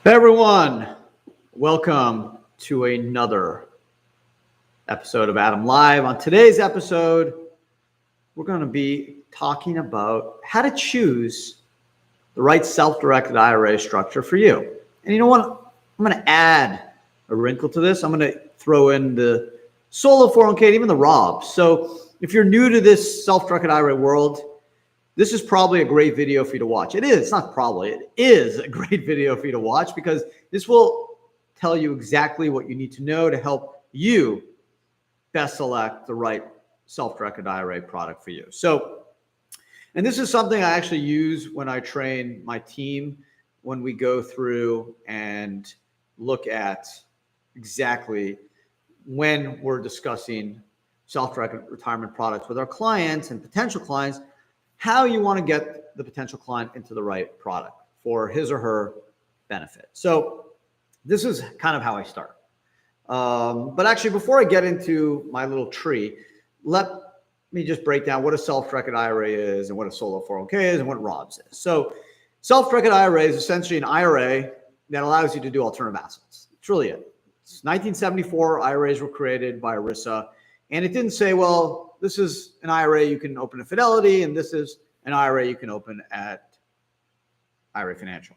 Hey everyone, welcome to another episode of Adam Live. On today's episode, we're going to be talking about how to choose the right self-directed IRA structure for you. And you know what? I'm going to add a wrinkle to this. I'm going to throw in the solo 401k and even the Roth. So if you're new to this self-directed IRA world, this is probably a great video for you to watch. It is, it's not probably, it is a great video for you to watch because this will tell you exactly what you need to know to help you best select the right self-directed IRA product for you. So, and this is something I actually use when I train my team when we go through and look at exactly when we're discussing self-directed retirement products with our clients and potential clients, how you want to get the potential client into the right product for his or her benefit. So this is kind of how I start. But actually, before I get into my little tree, let me just break down what a self-directed IRA is and what a solo 401k is and what Roths is. So self-directed IRA is essentially an IRA that allows you to do alternative assets. It's really it. It's 1974, IRAs were created by ERISA. And it didn't say, well, this is an IRA you can open at Fidelity, and this is an IRA you can open at IRA Financial.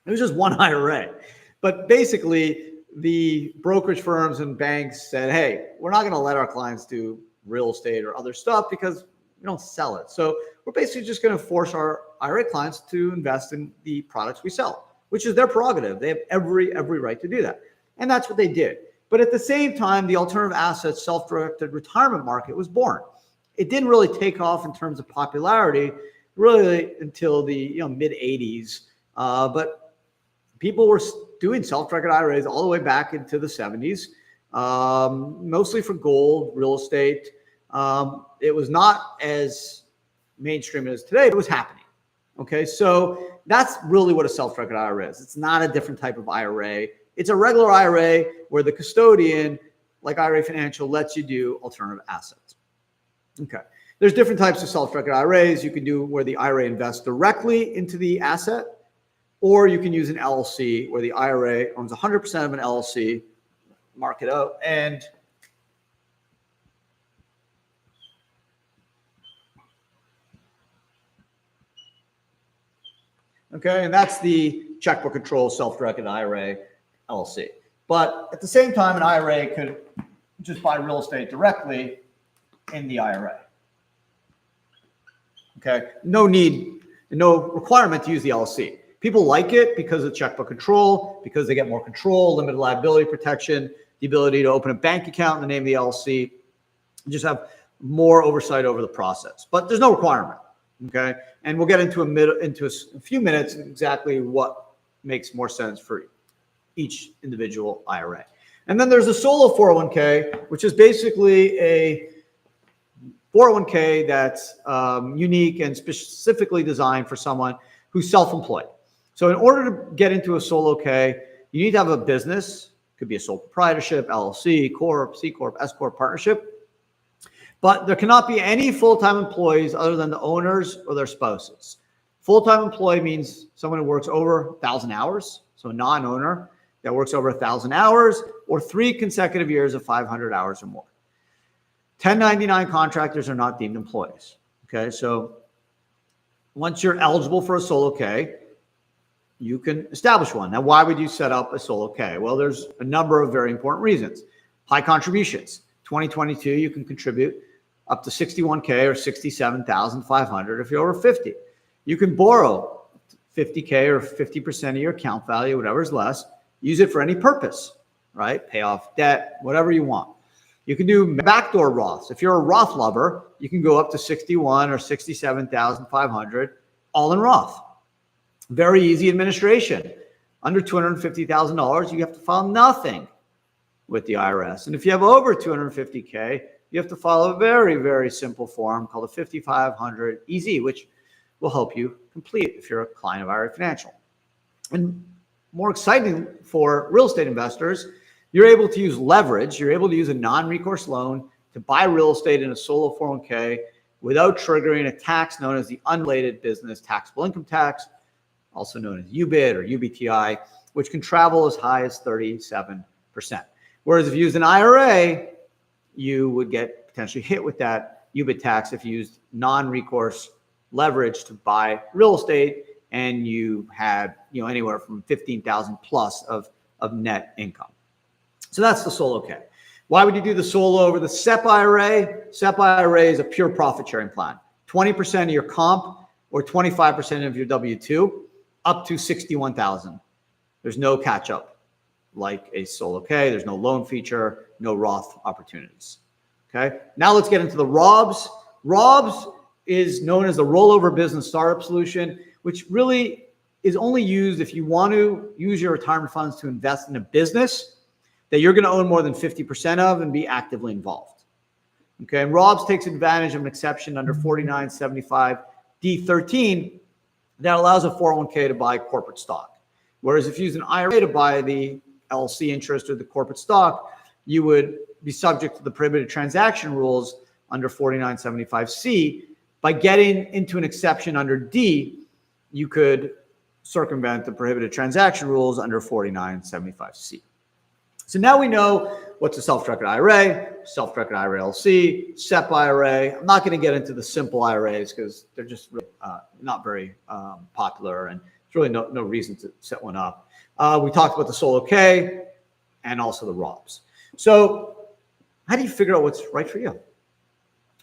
It was just one IRA. But basically, the brokerage firms and banks said, hey, we're not going to let our clients do real estate or other stuff because we don't sell it. So we're basically just going to force our IRA clients to invest in the products we sell, which is their prerogative. They have every right to do that. And that's what they did. But at the same time, the alternative assets self-directed retirement market was born. It didn't really take off in terms of popularity really until the mid 80s. But people were doing self-directed IRAs all the way back into the 70s, mostly for gold, real estate. It was not as mainstream as today, but it was happening. Okay, so that's really what a self-directed IRA is. It's not a different type of IRA. It's a regular IRA where the custodian, like IRA Financial, lets you do alternative assets. Okay. There's different types of self-directed IRAs. You can do where the IRA invests directly into the asset, or you can use an LLC where the IRA owns 100% of an LLC, mark it out, and okay, and that's the checkbook control self-directed IRA LLC. But at the same time, an IRA could just buy real estate directly in the IRA. Okay, no need, no requirement to use the LLC. People like it because of checkbook control, because they get more control, limited liability protection, the ability to open a bank account in the name of the LLC, just have more oversight over the process. But there's no requirement. Okay, and we'll get into a few minutes exactly what makes more sense for each individual IRA. And then there's a solo 401k, which is basically a 401k that's unique and specifically designed for someone who's self-employed. So in order to get into a solo K, you need to have a business. It could be a sole proprietorship, LLC, Corp, C Corp, S Corp partnership. But there cannot be any full-time employees other than the owners or their spouses. Full-time employee means someone who works over 1,000 hours, so a non-owner that works over 1,000 hours or 3 consecutive years of 500 hours or more. 1099 contractors are not deemed employees. Okay, so once you're eligible for a solo K, you can establish one. Now, why would you set up a solo K? Well, there's a number of very important reasons. High contributions. 2022, you can contribute up to 61K or 67,500 if you're over 50. You can borrow 50K or 50% of your account value, whatever is less. Use it for any purpose, right? Pay off debt, whatever you want. You can do backdoor Roths. If you're a Roth lover, you can go up to 61 or 67,500 all in Roth. Very easy administration. Under $250,000, you have to file nothing with the IRS. And if you have over 250K, you have to follow a very, very simple form called a 5500 EZ, which will help you complete if you're a client of IRA Financial. And more exciting for real estate investors, you're able to use leverage. You're able to use a non-recourse loan to buy real estate in a solo 401k without triggering a tax known as the unrelated business taxable income tax, also known as UBIT or UBTI. which can travel as high as 37%. Whereas if you use an IRA, you would get potentially hit with that UBIT tax if you used non-recourse leverage to buy real estate and you had anywhere from 15,000 plus of net income. So that's the solo K. Why would you do the solo over the SEP IRA? SEP IRA is a pure profit sharing plan. 20% of your comp or 25% of your W-2 up to 61,000. There's no catch up like a solo K. There's no loan feature, no Roth opportunities. Okay. Now let's get into the ROBS. ROBS is known as the rollover business startup solution, which really is only used if you want to use your retirement funds to invest in a business that you're going to own more than 50% of and be actively involved. Okay. And ROBS takes advantage of an exception under 4975 D13 that allows a 401k to buy corporate stock. Whereas if you use an IRA to buy the LLC interest or the corporate stock, you would be subject to the prohibited transaction rules under 4975C. By getting into an exception under D, you could circumvent the prohibited transaction rules under 4975C. So now we know what's a self-directed IRA, self-directed IRA LLC, SEP IRA. I'm not going to get into the simple IRAs because they're just really, not very popular, and there's really no reason to set one up. We talked about the solo K and also the ROBS. So how do you figure out what's right for you?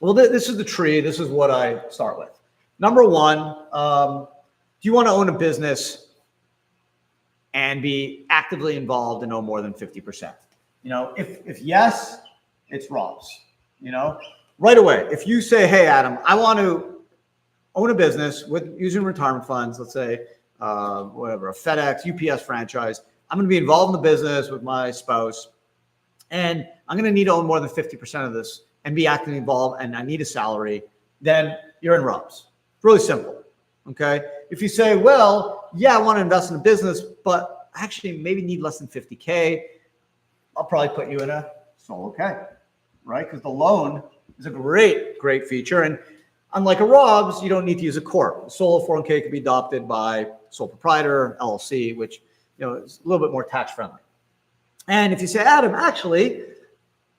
Well, this is the tree. This is what I start with. Number one, do you want to own a business and be actively involved and own more than 50%? If yes, it's ROBS. Right away. If you say, hey, Adam, I want to own a business with using retirement funds, let's say, whatever, a FedEx, UPS franchise, I'm going to be involved in the business with my spouse, and I'm going to need to own more than 50% of this and be actively involved, and I need a salary, then you're in ROBS. It's really simple. Okay. If you say, well, yeah, I want to invest in a business, but I actually maybe need less than 50K, I'll probably put you in a solo K, right? Because the loan is a great feature. And unlike a ROBS, you don't need to use a corp. A solo 401k can be adopted by sole proprietor, LLC, which is a little bit more tax friendly. And if you say, Adam, actually,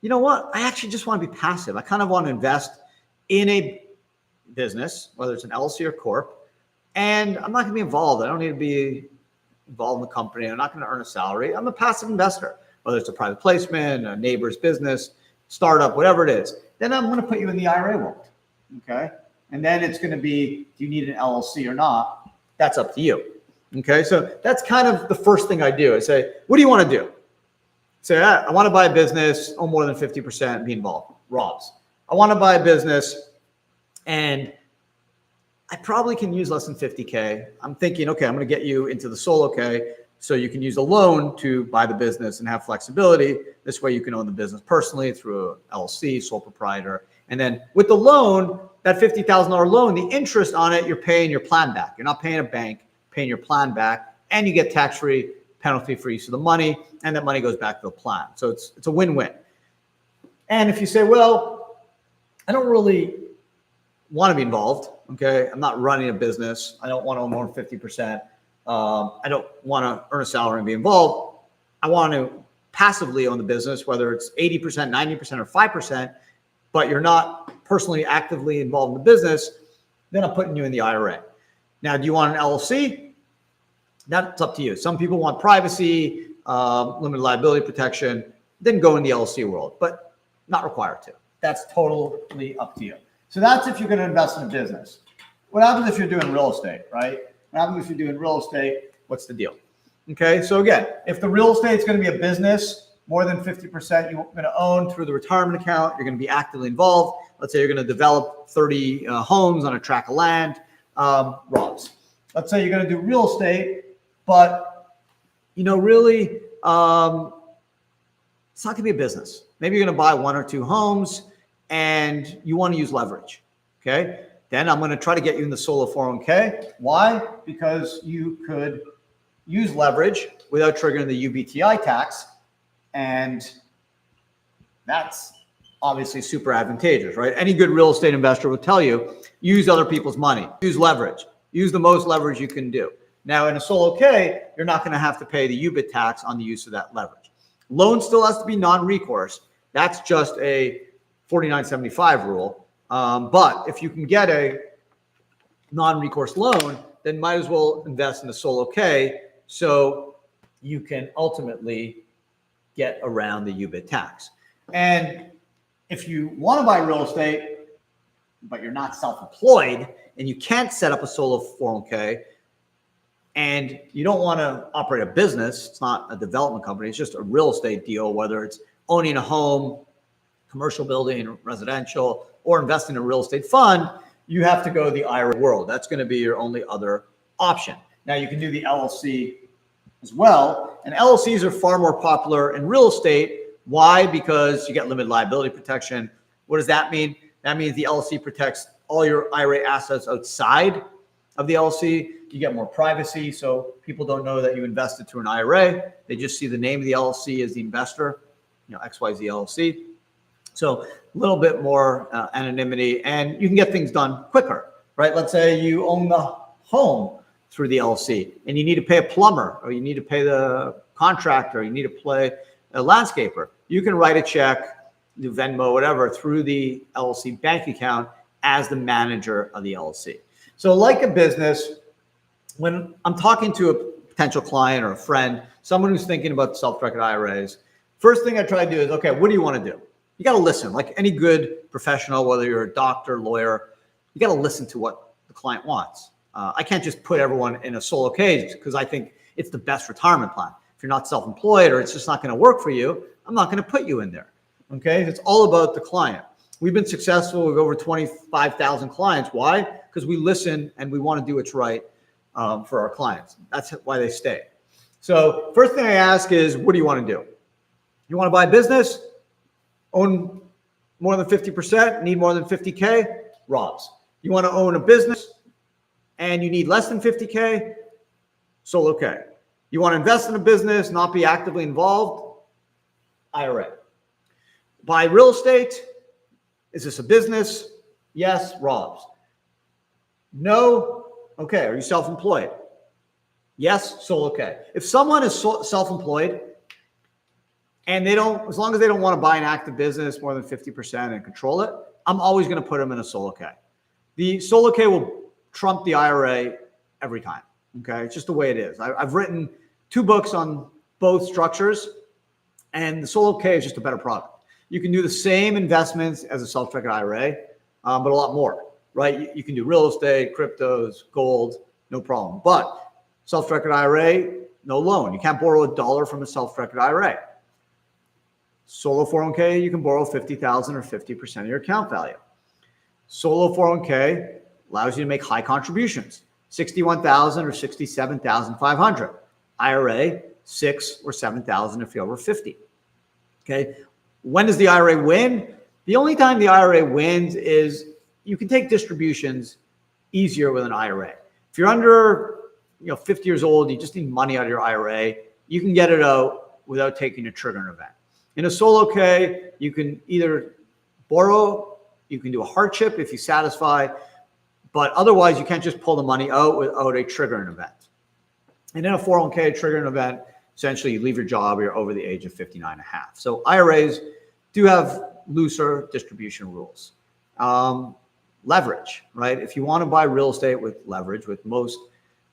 you know what? I actually just want to be passive. I kind of want to invest in a business, whether it's an LLC or corp, and I'm not going to be involved. I don't need to be involved in the company. I'm not going to earn a salary. I'm a passive investor, whether it's a private placement, a neighbor's business, startup, whatever it is. Then I'm going to put you in the IRA world. Okay. And then it's going to be, do you need an LLC or not? That's up to you. Okay. So that's kind of the first thing I do. I say, what do you want to do? Say, I want to buy a business, own more than 50%, be involved. ROBS. I want to buy a business and I probably can use less than 50K. I'm thinking, okay, I'm going to get you into the solo K so you can use a loan to buy the business and have flexibility. This way you can own the business personally through an LLC, sole proprietor. And then with the loan, that $50,000 loan, the interest on it, you're paying your plan back. You're not paying a bank, paying your plan back, and you get tax-free, penalty-free use of the money, and that money goes back to the plan. So it's a win-win. And if you say, well, I don't really want to be involved, okay? I'm not running a business. I don't want to own more than 50%. I don't want to earn a salary and be involved. I want to passively own the business, whether it's 80%, 90%, or 5%, but you're not personally actively involved in the business, then I'm putting you in the IRA. Now, do you want an LLC? That's up to you. Some people want privacy, limited liability protection, then go in the LLC world, but not required to. That's totally up to you. So that's if you're going to invest in a business. What happens if you're doing real estate, right? What happens if you're doing real estate? What's the deal? Okay, so again, if the real estate is going to be a business, more than 50% you're going to own through the retirement account, you're going to be actively involved. Let's say you're going to develop 30 homes on a tract of land, ROBS. Let's say you're going to do real estate, but really, it's not going to be a business. Maybe you're going to buy 1 or 2 homes and you want to use leverage. Okay. Then I'm going to try to get you in the solo 401k. Why? Because you could use leverage without triggering the UBTI tax. And that's obviously super advantageous, right? Any good real estate investor will tell you, use other people's money, use leverage, use the most leverage you can do. Now, in a solo K, you're not going to have to pay the UBIT tax on the use of that leverage. Loan still has to be non-recourse. That's just a 4975 rule. But if you can get a non-recourse loan, then might as well invest in a solo K so you can ultimately get around the UBIT tax. And if you want to buy real estate, but you're not self-employed and you can't set up a solo 401k and you don't want to operate a business, it's not a development company, it's just a real estate deal, whether it's owning a home, commercial building, residential, or investing in a real estate fund, you have to go the IRA world. That's going to be your only other option. Now you can do the LLC as well. And LLCs are far more popular in real estate. Why? Because you get limited liability protection. What does that mean? That means the LLC protects all your IRA assets outside of the LLC. You get more privacy, so people don't know that you invested through an IRA. They just see the name of the LLC as the investor, XYZ LLC. So a little bit more anonymity, and you can get things done quicker, right? Let's say you own the home through the LLC and you need to pay a plumber, or you need to pay the contractor, you need to pay a landscaper. You can write a check, do Venmo, whatever, through the LLC bank account as the manager of the LLC. So like a business, when I'm talking to a potential client or a friend, someone who's thinking about self-directed IRAs, first thing I try to do is, okay, what do you want to do? You got to listen. Like any good professional, whether you're a doctor, lawyer, you got to listen to what the client wants. I can't just put everyone in a solo cage because I think it's the best retirement plan. If you're not self-employed or it's just not going to work for you, I'm not going to put you in there. Okay. It's all about the client. We've been successful with over 25,000 clients. Why? Because we listen and we want to do what's right for our clients. That's why they stay. So first thing I ask is, what do you want to do? You want to buy a business, own more than 50%, need more than 50K, Roths. You want to own a business and you need less than 50K, solo K. You want to invest in a business, not be actively involved, IRA. Buy real estate. Is this a business? Yes, Roths. No. Okay. Are you self-employed? Yes, solo K. If someone is self-employed and as long as they don't want to buy an active business more than 50% and control it, I'm always going to put them in a solo K. The solo K will trump the IRA every time. Okay. It's just the way it is. I've written 2 books on both structures, and the solo K is just a better product. You can do the same investments as a self-directed IRA, but a lot more, right? You can do real estate, cryptos, gold, no problem. But self-directed IRA, no loan. You can't borrow $1 from a self-directed IRA. Solo 401k, you can borrow $50,000 or 50% of your account value. Solo 401k allows you to make high contributions, $61,000 or $67,500. IRA, $6,000 or $7,000 if you're over 50. Okay. When does the IRA win? The only time the IRA wins is you can take distributions easier with an IRA. If you're under 50 years old, you just need money out of your IRA, you can get it out without taking a triggering event. In a solo K, you can either borrow, you can do a hardship if you satisfy, but otherwise you can't just pull the money out without a triggering event. And in a 401k triggering event, essentially you leave your job, you're over the age of 59 and a half. So IRAs do have looser distribution rules. Leverage, right? If you want to buy real estate with leverage, with most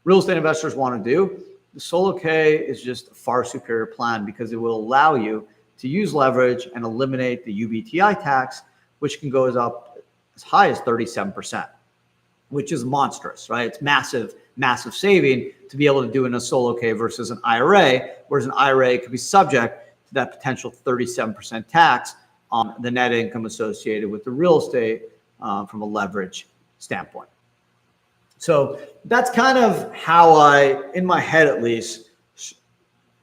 real estate investors want to do, the solo K is just a far superior plan because it will allow you to use leverage and eliminate the UBTI tax, which can go up as high as 37%, which is monstrous, right? It's massive, massive saving to be able to do in a solo K versus an IRA, whereas an IRA could be subject to that potential 37% tax on the net income associated with the real estate from a leverage standpoint. So that's kind of how I, in my head at least,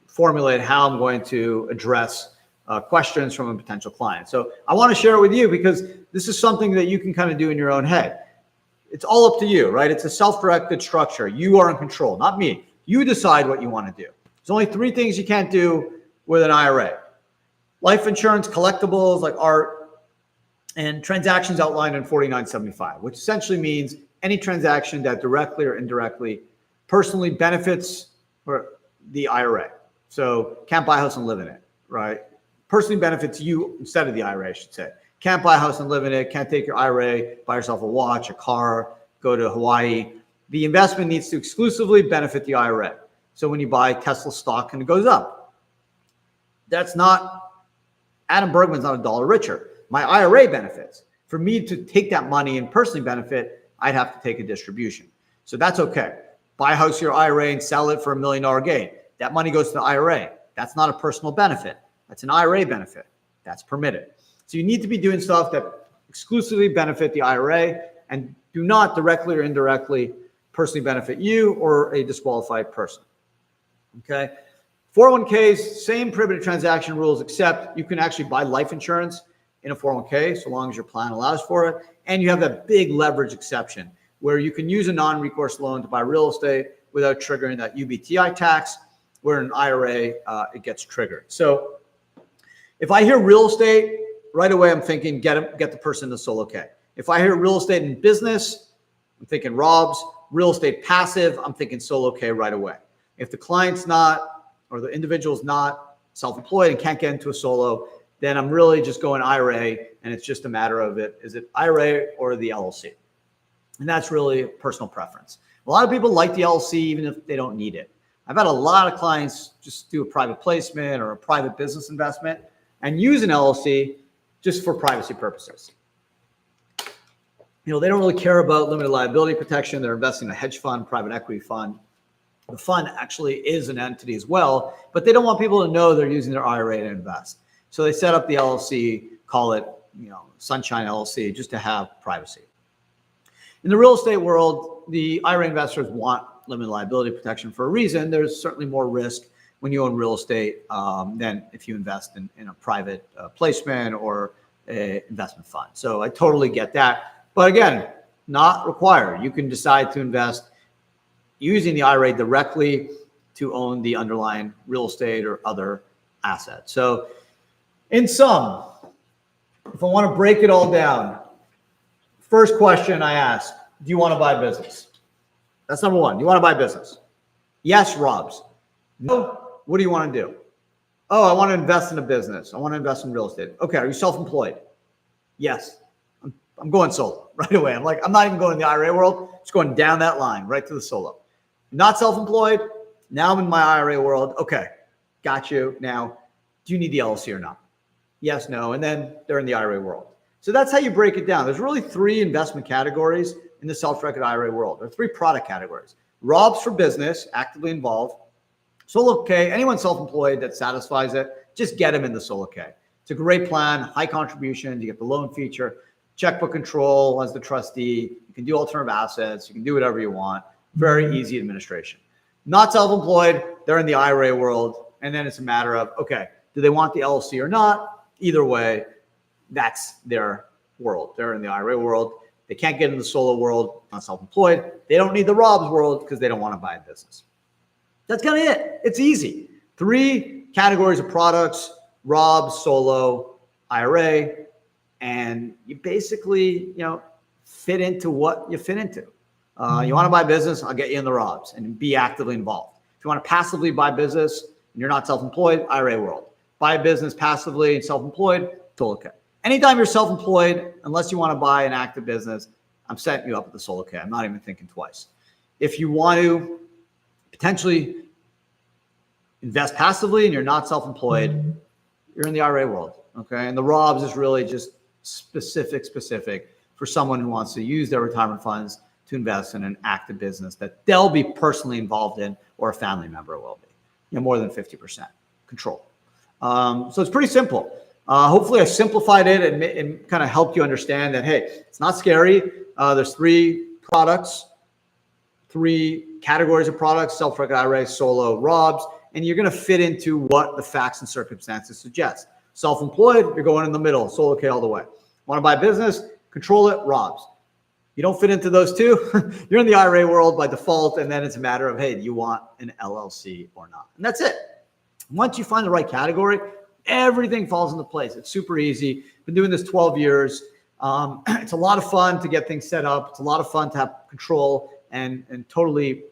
formulate how I'm going to address questions from a potential client. So I want to share it with you because this is something that you can kind of do in your own head. It's all up to you, right? It's a self-directed structure. You are in control, not me. You decide what you want to do. There's only 3 things you can't do with an IRA. Life insurance, collectibles like art, and transactions outlined in 4975, which essentially means any transaction that directly or indirectly personally benefits or the IRA. So can't buy a house and live in it, right? Personally benefits you instead of the IRA, I should say. Can't buy a house and live in it. Can't take your IRA, buy yourself a watch, a car, go to Hawaii. The investment needs to exclusively benefit the IRA. So when you buy Tesla stock and it goes up, that's not, Adam Bergman's not a dollar richer. My IRA benefits. For me to take that money and personally benefit, I'd have to take a distribution. So that's okay. Buy a house your IRA and sell it for $1 million gain. That money goes to the IRA. That's not a personal benefit. That's an IRA benefit. That's permitted. So you need to be doing stuff that exclusively benefit the IRA and do not directly or indirectly personally benefit you or a disqualified person. Okay. 401ks, same prohibited transaction rules, except you can actually buy life insurance in a 401k so long as your plan allows for it. And you have that big leverage exception where you can use a non-recourse loan to buy real estate without triggering that UBTI tax, where in an IRA, it gets triggered. So if I hear real estate, right away I'm thinking get the person to solo K. If I hear real estate in business, I'm thinking Rob's. Real estate passive, I'm thinking solo K right away. If the client's not, or the individual's not self-employed and can't get into a solo, then I'm really just going IRA, and it's just a matter of is it IRA or the LLC? And that's really personal preference. A lot of people like the LLC even if they don't need it. I've had a lot of clients just do a private placement or a private business investment and use an LLC just for privacy purposes. You know, they don't really care about limited liability protection. They're investing in a hedge fund, private equity fund. The fund actually is an entity as well, but they don't want people to know they're using their IRA to invest. So they set up the LLC, call it, Sunshine LLC, just to have privacy. In the real estate world, the IRA investors want limited liability protection for a reason. There's certainly more risk when you own real estate than if you invest in a private placement or an investment fund. So I totally get that. But again, not required. You can decide to invest using the IRA directly to own the underlying real estate or other assets. So in sum, if I want to break it all down, first question I ask, do you want to buy business? That's number one. Do you want to buy business? Yes, Rob's. No, what do you want to do? Oh, I want to invest in a business. I want to invest in real estate. Okay, are you self-employed? Yes. I'm going solo right away. I'm not even going in the IRA world. Just going down that line right to the solo. Not self-employed. Now I'm in my IRA world. Okay, got you. Now, do you need the LLC or not? Yes, no. And then they're in the IRA world. So that's how you break it down. There's really 3 investment categories in the self-directed IRA world. There are 3 product categories. Rob's for business, actively involved. Solo K, anyone self-employed that satisfies it, just get them in the Solo K. It's a great plan, high contribution. You get the loan feature, checkbook control as the trustee. You can do alternative assets. You can do whatever you want. Very easy administration. Not self-employed, they're in the IRA world. And then it's a matter of, okay, do they want the LLC or not? Either way, that's their world. They're in the IRA world. They can't get in the solo world, not self-employed. They don't need the Rob's world because they don't want to buy a business. That's kind of it. It's easy. 3 categories of products, Rob's, solo, IRA, and you basically, fit into what you fit into. You want to buy business, I'll get you in the Rob's and be actively involved. If you want to passively buy business and you're not self-employed, IRA world. Buy a business passively and self-employed, Solo K. Anytime you're self-employed, unless you want to buy an active business, I'm setting you up with the Solo K. I'm not even thinking twice. If you want to potentially invest passively and you're not self-employed, you're in the IRA world, okay? And the Rob's is really just specific for someone who wants to use their retirement funds to invest in an active business that they'll be personally involved in or a family member will be, more than 50% control. So it's pretty simple. Hopefully I simplified it and kind of helped you understand that, hey, it's not scary. There's 3 products, 3 categories of products, self-directed IRA, solo, Rob's, and you're going to fit into what the facts and circumstances suggest. Self-employed, you're going in the middle, Solo K all the way. Want to buy business, control it, Rob's. You don't fit into those 2, you're in the IRA world by default, and then it's a matter of, hey, do you want an LLC or not? And that's it. Once you find the right category, everything falls into place. It's super easy. Been doing this 12 years. It's a lot of fun to get things set up. It's a lot of fun to have control and totally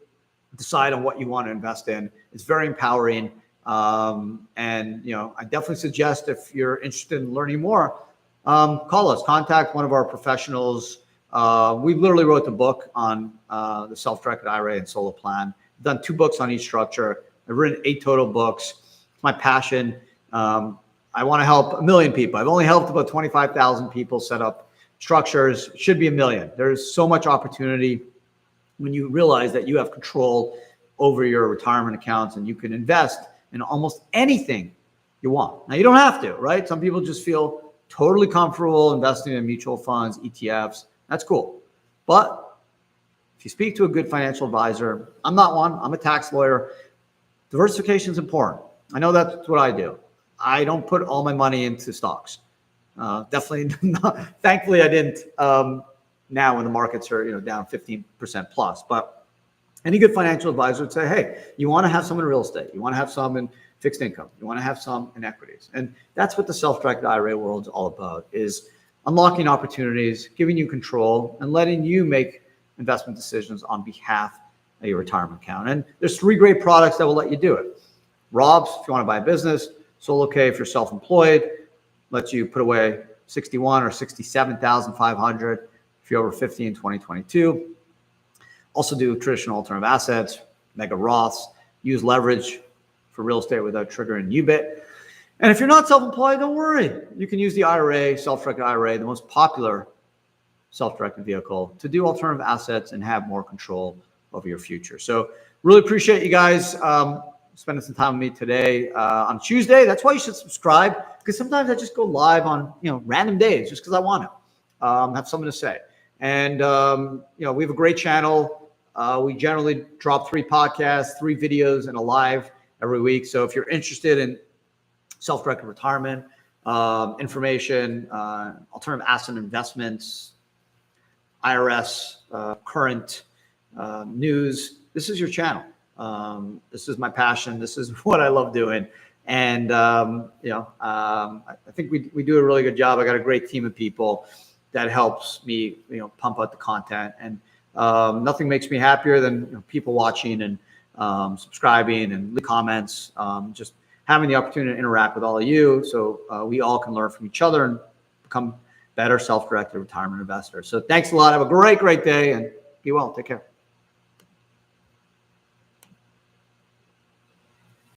decide on what you want to invest in. It's very empowering. And, I definitely suggest if you're interested in learning more, call us, contact one of our professionals. We literally wrote the book on the self-directed IRA and solo plan. I've done 2 books on each structure. I've written 8 total books. It's my passion. I want to help 1 million people. I've only helped about 25,000 people set up structures. It should be 1 million. There's so much opportunity when you realize that you have control over your retirement accounts and you can invest in almost anything you want. Now, you don't have to, right? Some people just feel totally comfortable investing in mutual funds, ETFs. That's cool. But if you speak to a good financial advisor, I'm not one. I'm a tax lawyer. Diversification is important. I know that's what I do. I don't put all my money into stocks. Definitely not. Thankfully, I didn't now when the markets are down 15% plus. But any good financial advisor would say, hey, you want to have some in real estate. You want to have some in fixed income. You want to have some in equities. And that's what the self-directed IRA world is all about, is unlocking opportunities, giving you control, and letting you make investment decisions on behalf of your retirement account. And there's 3 great products that will let you do it. Rob's, if you want to buy a business. Solo K, if you're self-employed, lets you put away $61,000 or $67,500 if you're over 50 in 2022. Also do traditional alternative assets, mega Roths, use leverage for real estate without triggering UBIT. And if you're not self-employed, don't worry. You can use the IRA, self-directed IRA, the most popular self-directed vehicle, to do alternative assets and have more control over your future. So really appreciate you guys spending some time with me today on Tuesday. That's why you should subscribe, because sometimes I just go live on random days just because I want to have something to say. And we have a great channel. We generally drop 3 podcasts, 3 videos, and a live every week. So if you're interested in self-directed retirement information, alternative asset investments, Iras, current news, this is your channel. This is my passion. This is what I love doing. And, I think we do a really good job. I got a great team of people that helps me, pump out the content. And nothing makes me happier than people watching and subscribing and leave comments, just having the opportunity to interact with all of you. So we all can learn from each other and become better self-directed retirement investors. So thanks a lot. Have a great day and be well. Take care.